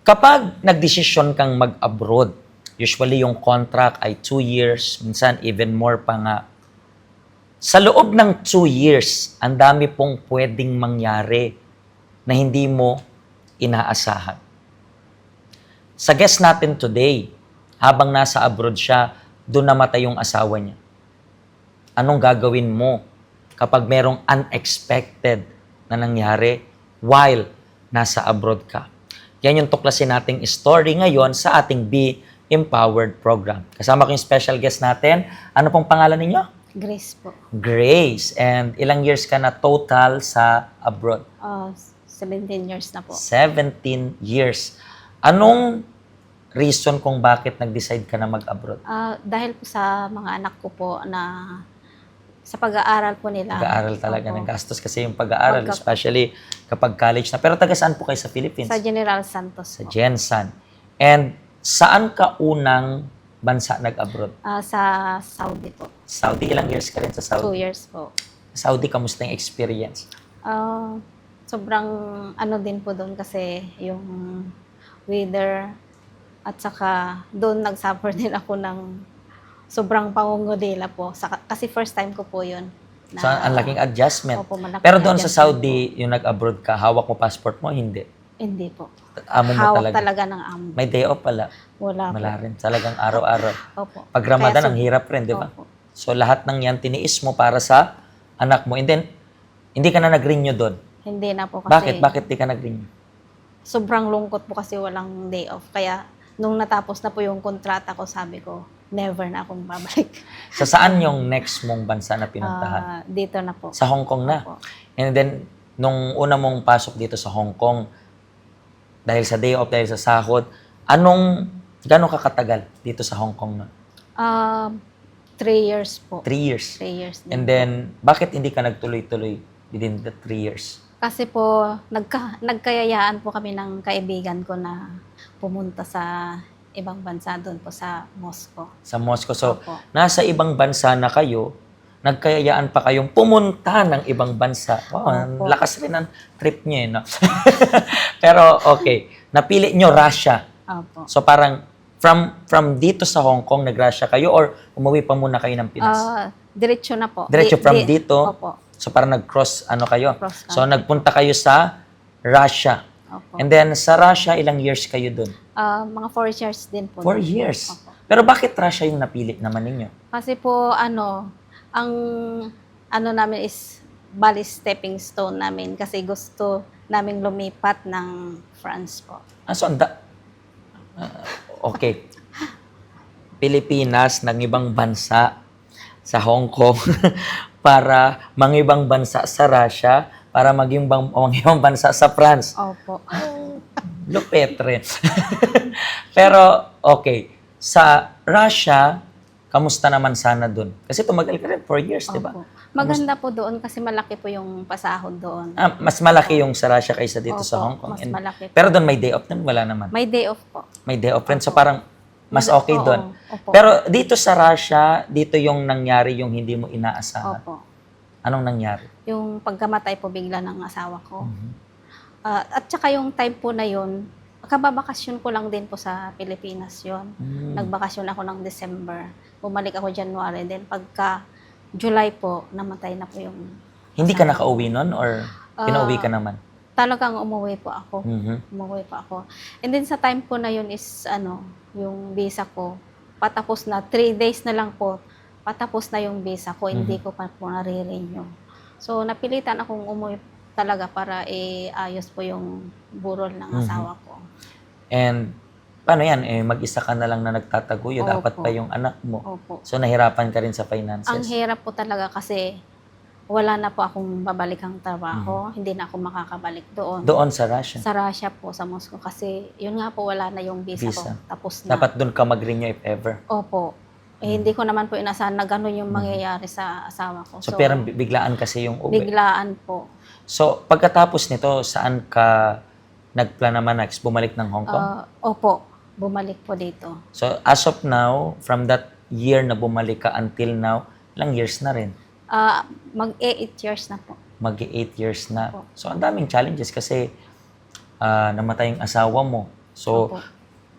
Kapag nagdesisyon kang mag-abroad, usually yung contract ay 2 years, minsan even more pa nga. Sa loob ng 2 years, ang dami pong pwedeng mangyari na hindi mo inaasahan. Sa guest natin today, habang nasa abroad siya, doon namatay yung asawa niya. Anong gagawin mo kapag merong unexpected na nangyari while nasa abroad ka? Yan yung tuklasin nating story ngayon sa ating Be Empowered program. Kasama ko yung special guest natin. Ano pong pangalan ninyo? Grace po. Grace. And ilang years ka na total sa abroad? 17 years na po. 17 years. Anong reason kung bakit nag-decide ka na mag-abroad? Dahil po sa mga anak ko po na sa pag-aaral po nila. Pag-aaral talaga Opo. ng gastos kasi yung pag-aaral, especially kapag college na. Pero taga saan po kayo sa Philippines? Sa General Santos Sa po. Jensan. And saan ka unang bansa nag-abroad? Sa Saudi po. Saudi, ilang years ka rin sa 2 Saudi? years po. Saudi, kamusta yung experience? Sobrang ano din po doon kasi yung weather at saka doon nag-suffer din ako ng sobrang pangungulila po. Kasi first time ko po yun. So, ang laking adjustment. Opo, malaking Pero doon sa adjustment Saudi, yung nag-abroad ka, hawak mo passport mo? Hindi. Hindi po. Amo mo Hawak talaga. talaga ng amo. May day off pala. Wala po. Wala rin. Talagang araw-araw. Opo. Pag Ramadan, Kaya ang hirap rin, di ba? Opo. So, lahat ng yan, tiniis mo para sa anak mo. And then, hindi ka na nag-renew doon. Hindi na po kasi. Bakit? Bakit di ka nag-renew? Sobrang lungkot po kasi walang day off. Kaya nung natapos na po yung kontrata ko, sabi ko, never na akong babalik. So, saan yung next mong bansa na pinuntahan? Dito na po. Sa Hong Kong na. Opo. And then, nung una mong pasok dito sa Hong Kong, dahil sa day off, dahil sa sahod, gano'ng kakatagal dito sa Hong Kong na? 3 years po. 3 years. 3 years din. And then, bakit hindi ka nagtuloy-tuloy within the 3 years? Kasi po, nagkayayaan po kami ng kaibigan ko na pumunta sa ibang bansa doon po sa Moscow. Sa Moscow. So, Opo. nasa ibang bansa na kayo, nagkayayaan pa kayong pumunta ng ibang bansa. Wow, ang Opo. lakas rin ng trip niyo, no? Pero, okay. Napili nyo Russia. Opo. So, parang, from dito sa Hong Kong, nag-Russia kayo or umuwi pa muna kayo ng Pinas? Diretso na po. Diretso from dito? Opo. So, parang nag-cross, kayo? Cross So, nagpunta kayo sa Russia. Opo. And then, sa Russia, ilang years kayo dun? Mga 4 years din po. 4 years. Opo. Pero bakit Russia yung napili naman ninyo? Kasi po, ang namin is bali stepping stone namin kasi gusto namin lumipat ng France po. So, okay. Pilipinas ng ibang bansa sa Hong Kong para mangibang bansa sa Russia para mangibang bansa sa France. Opo. Lupet rin. Pero, okay. Sa Russia, kamusta naman sana dun? Kasi tumagal ka rin 4 years, di ba? Opo. Maganda po doon kasi malaki po yung pasahod doon. Mas malaki yung sa Russia kaysa dito sa Opo, Hong Kong. mas malaki po. Pero doon may day off doon? Wala naman. May day off po. May day off rin. So parang mas okay Oo, doon. opo. Pero dito sa Russia, dito yung nangyari yung hindi mo inaasahan. Opo. Anong nangyari? Yung pagkamatay po bigla ng asawa ko. Mhm. At saka yung time po na yun, kababakasyon ko lang din po sa Pilipinas yon. Nagbakasyon ako ng December. Bumalik ako January. Then pagka July po, namatay na po yung Hindi ka asawa ko. nakauwi nun or pinauwi ka naman? Talagang umuwi po ako. Mhm. Umuwi po ako. And then sa time po na yun is yung visa ko, patapos na 3 days na lang po, patapos na yung visa ko, hindi ko pa po nare-renew. So napilitan akong umuwi talaga para iayos po yung burol ng asawa ko. And paano yan? Mag-isa ka na lang na nagtataguyo. Opo. Dapat pa yung anak mo. Opo. So nahirapan ka rin sa Ang finances. hirap po talaga kasi wala na po akong babalikang trabaho. Hindi na ako makakabalik doon. Doon sa Russia. Sa Russia po, sa Moscow. Kasi yun nga po, wala na yung visa ko. Visa. Tapos na. Dapat doon ka mag-renew if ever. Opo. Hindi ko naman po inasahan na gano'n yung mangyayari sa asawa ko. So, pero biglaan kasi yung uwi. biglaan po. So, pagkatapos nito, saan ka nagplan naman next? Bumalik ng Hong Kong? Opo, bumalik po dito. So, as of now, from that year na bumalik ka until now, ilang years na rin? Mag-8 years na po. Mag-8 years na. Opo. So, ang daming challenges kasi namatay yung asawa mo. So, Opo.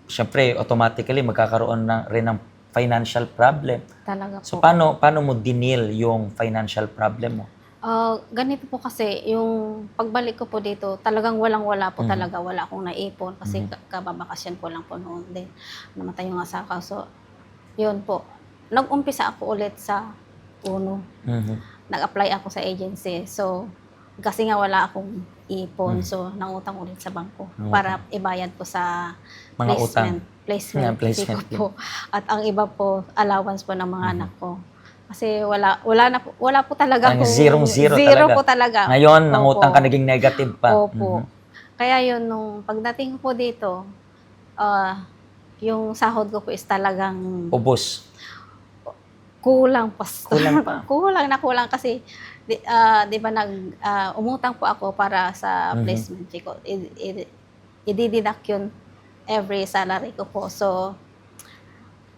syempre, automatically magkakaroon rin ng financial problem. Talaga So, po. paano mo dinil yung financial problem mo? Ganito po kasi, yung pagbalik ko po dito, talagang walang-wala po Mhm. talaga. Wala akong naipon kasi Mhm. kababakasyon ko lang po noon din. Namatay yung asawa ko. So, yun po. Nag-umpisa ako ulit sa Uno. Mhm. Nag-apply ako sa agency. So, kasi nga wala akong ipon. Mhm. So, nangutang ulit sa bangko Nangutang. para ibayad po sa Mga utang. placement fee Placement fee. ko po. At ang iba po, allowance po ng mga Mhm. anak ko. Kasi wala po talaga Ang akong zero zero talaga. po talaga. Ngayon, nangutang ka, Opo. naging negative pa. Opo. Mhm. Kaya yun, nung pagdating ko po dito, yung sahod ko po is talagang Ubos. kulang, pastor. Kulang pa. kulang kasi di ba umutang po ako para sa Mhm. placement fee ko. I-deduct yun every salary ko po. So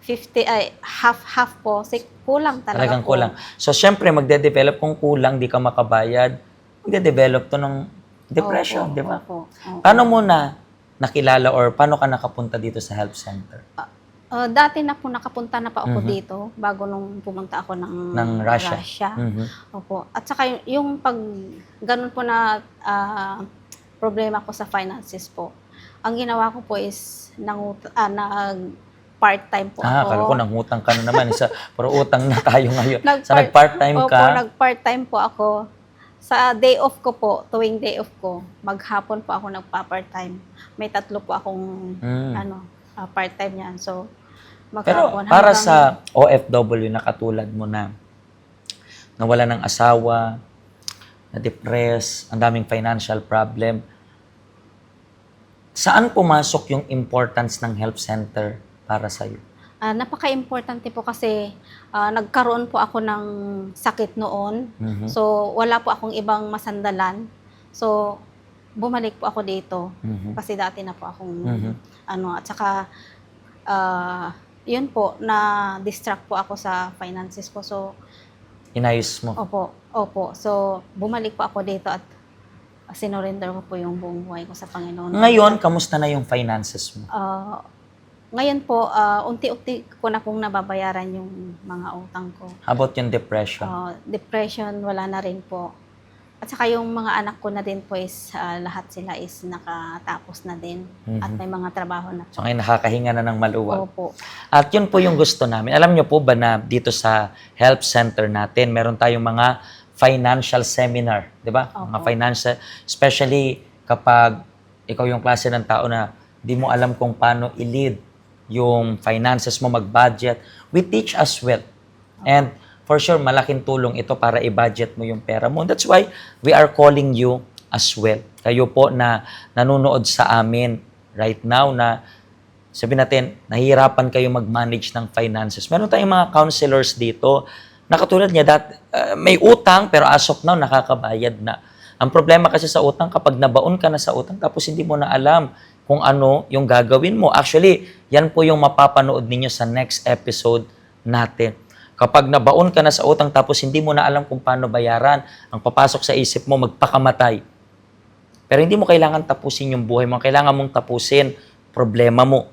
50 ay half po. Kulang talaga Talagang po. kulang. So, syempre, magde-develop kung kulang, di ka makabayad, magde-develop to ng depression, Opo, di ba? opo, opo. Paano mo nakilala or paano ka nakapunta dito sa help center? Dati na po nakapunta na pa ako Mhm. dito bago nung pumunta ako ng Ng Russia. Mhm. Opo. At saka yung pag ganun po na problema ko sa finances po. Ang ginawa ko po is part-time po ako. Akala ko nangutang ka na naman. Puro utang na tayo ngayon. So, Nag-part- nag-part-time Opo, ka? nag-part-time po ako. Sa day off ko po, tuwing day off ko, maghapon po ako nagpa-part-time. May 3 po akong part-time yan. So, Pero maghapon para hanggang- sa OFW na katulad mo na nawala ng asawa, na-depress, ang daming financial problem, saan pumasok yung importance ng help center para sa'yo? Napaka-importante po kasi nagkaroon po ako ng sakit noon. Mhm. So, wala po akong ibang masandalan. So, bumalik po ako dito. Mhm. Kasi dati na po akong Mhm. at saka yun po, na-distract po ako sa finances ko. So, Inayos mo. opo. So, bumalik po ako dito at sinurrender ko po yung buong buhay ko sa Panginoon. Ngayon, kamusta na yung finances mo? Ngayon po, unti-unti ko na pong nababayaran yung mga utang ko. How about yung depression? Depression, wala na rin po. At saka yung mga anak ko na din po is lahat sila is nakatapos na din. Mhm. At may mga trabaho na So ngayon, nakakahinga na ng maluwag. Opo. At yun po yung gusto namin. Alam nyo po ba na dito sa help center natin, meron tayong mga financial seminar, di ba? Opo. Mga financial, especially kapag ikaw yung klase ng tao na di mo alam kung paano i-lead yung finances mo, mag-budget. We teach as well. And for sure, malaking tulong ito para i-budget mo yung pera mo. That's why we are calling you as well. Kayo po na nanonood sa amin right now na sabi natin, nahihirapan kayo mag-manage ng finances. Meron tayong mga counselors dito na katulad niya, may utang pero as of now, nakakabayad na. Ang problema kasi sa utang, kapag nabaon ka na sa utang tapos hindi mo na alam kung ano yung gagawin mo. Actually, yan po yung mapapanood ninyo sa next episode natin. Kapag nabaon ka na sa utang tapos hindi mo na alam kung paano bayaran, ang papasok sa isip mo, magpakamatay. Pero hindi mo kailangan tapusin yung buhay mo. Kailangan mong tapusin problema mo.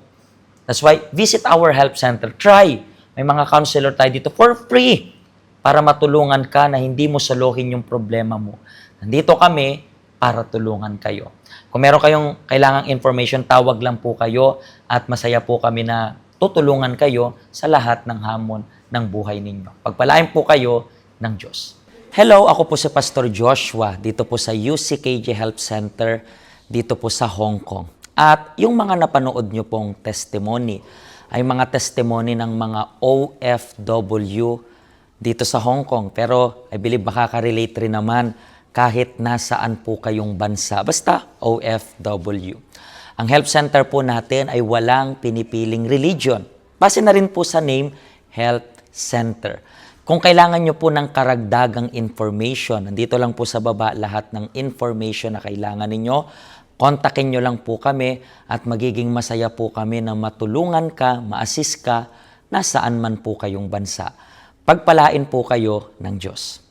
That's why, visit our help center. Try. May mga counselor tayo dito for free para matulungan ka na hindi mo solohin yung problema mo. Nandito kami para tulungan kayo. Kung meron kayong kailangang information, tawag lang po kayo at masaya po kami na tutulungan kayo sa lahat ng hamon ng buhay ninyo. Pagpalain po kayo ng Diyos. Hello, ako po si Pastor Joshua dito po sa UCKJ Help Center dito po sa Hong Kong. At yung mga napanood nyo pong testimony ay mga testimony ng mga OFW dito sa Hong Kong. Pero I believe makaka-relate rin naman kahit nasaan po kayong bansa. Basta OFW. Ang help center po natin ay walang pinipiling religion. Base na rin po sa name, Health Center. Kung kailangan nyo po ng karagdagang information, nandito lang po sa baba lahat ng information na kailangan ninyo. Kontakin nyo lang po kami at magiging masaya po kami na matulungan ka, ma-assist ka, nasaan man po kayong bansa. Pagpalain po kayo ng Diyos.